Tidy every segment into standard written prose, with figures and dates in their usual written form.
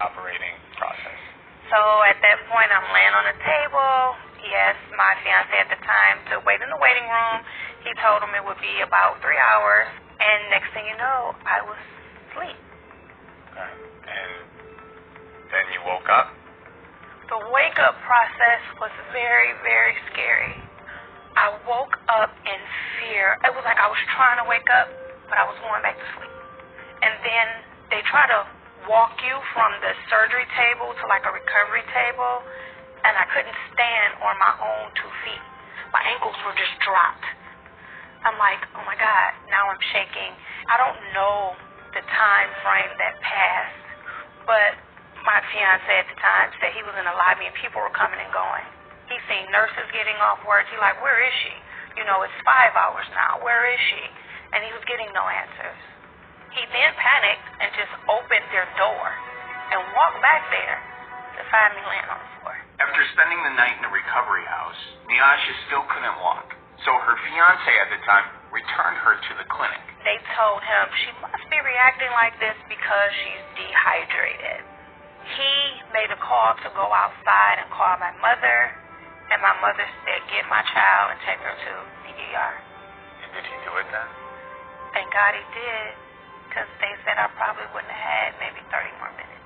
operating process? So at that point, I'm laying on the table. He asked my fiance at the time to wait in the waiting room. He told him it would be about 3 hours. And next thing you know, I was asleep. Okay. And then you woke up? The wake-up process was very, very scary. I woke up in fear. It was like I was trying to wake up, but I was going back to sleep. And then they try to walk you from the surgery table to like a recovery table, and I couldn't stand on my own 2 feet. My ankles were just dropped. I'm like, oh my God, now I'm shaking. I don't know the time frame that passed, but my fiance at the time said he was in the lobby and people were coming and going. He seen nurses getting off work. He like, where is she? You know, it's 5 hours now. Where is she? And he was getting no answers. He then panicked and just opened their door and walked back there to find me laying on the floor. After spending the night in a recovery house, Nyasha still couldn't walk, so her fiancé at the time returned her to the clinic. They told him she must be reacting like this because she's dehydrated. He made a call to go outside and call my mother, and my mother said, get my child and take her to the ER. And did he do it then? Thank God he did, because they said I probably wouldn't have had maybe 30 more minutes.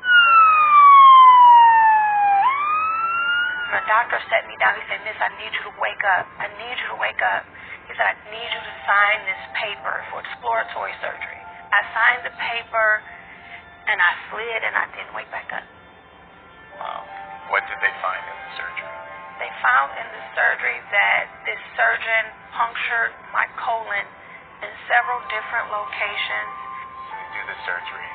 The doctor sat me down. He said, Miss, I need you to wake up. I need you to wake up. He said, I need you to sign this paper for exploratory surgery. I signed the paper, and I slid, and I didn't wake back up. Wow. What did they find in the surgery? They found in the surgery that this surgeon punctured my colon in several different locations. So you do the surgery,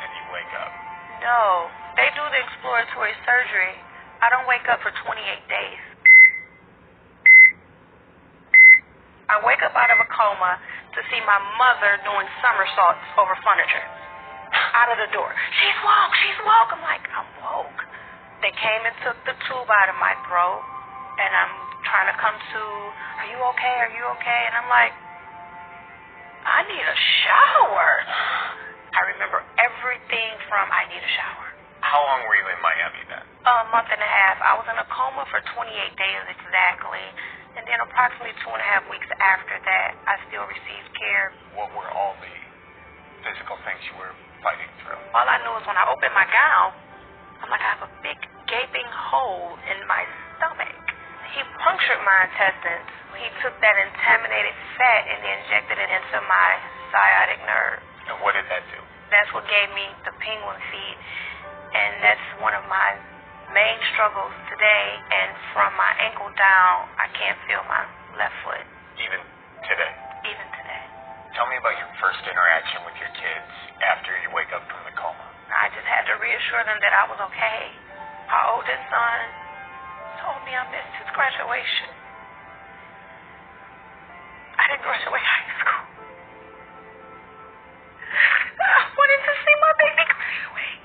and you wake up? No. They do the exploratory surgery. I don't wake up for 28 days. I wake up out of a coma to see my mother doing somersaults over furniture. Out of the door. She's woke, she's woke. I'm like, I'm woke. They came and took the tube out of my throat, and I'm trying to come to, are you okay, are you okay? And I'm like, I need a shower. I remember everything from I need a shower. How long were you in Miami then? A month and a half. I was in a coma for 28 days exactly. And then approximately 2.5 weeks after that, I still received care. What were all the physical things you were fighting through? All I knew is when I opened my gown, I'm like, I have a big gaping hole in my stomach. He punctured my intestines. He took that contaminated fat and injected it into my sciatic nerve. And what did that do? That's what gave me the penguin feet. And that's one of my main struggles today. And from my ankle down, I can't feel my left foot. Even today? Even today. Tell me about your first interaction with your kids after you wake up from the coma. I just had to reassure them that I was okay. Our oldest son told me I missed his graduation. I didn't graduate high school. I wanted to see my baby graduate.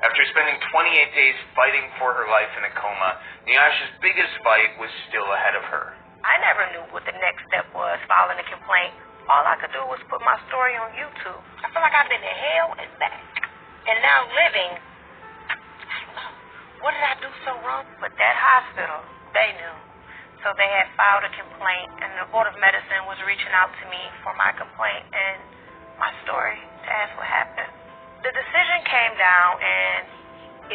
After spending 28 days fighting for her life in a coma, Nyasha's biggest fight was still ahead of her. I never knew what the next step was, filing a complaint. All I could do was put my story on YouTube. I feel like I've been to hell and back. And now living, I don't know, what did I do so wrong? But that hospital, they knew. So they had filed a complaint, and the Board of Medicine was reaching out to me for my complaint and my story to ask what happened. The decision came down, and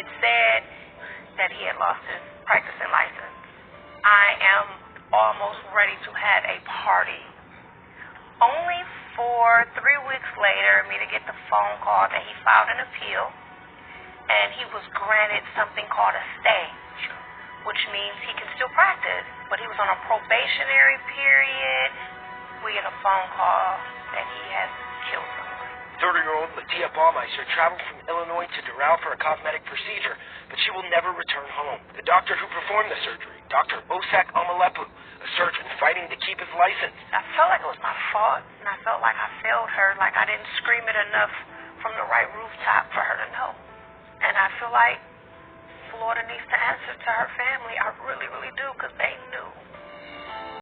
it said that he had lost his practicing license. I am almost ready to have a party. Only for 3 weeks later, me to get the phone call that he filed an appeal, and he was granted something called a stay, which means he can still practice, but he was on a probationary period. We get a phone call that he has killed someone. 30-year-old Mattia Baumeister traveled from Illinois to Doral for a cosmetic procedure, but she will never return home. The doctor who performed the surgery, Dr. Bosak Omalepu, a surgeon fighting to keep his license. I felt like it was my fault, and I felt like I failed her, like I didn't scream it enough from the right rooftop for her to know. And I feel like Florida needs to answer to her family. I really, really do, because they knew.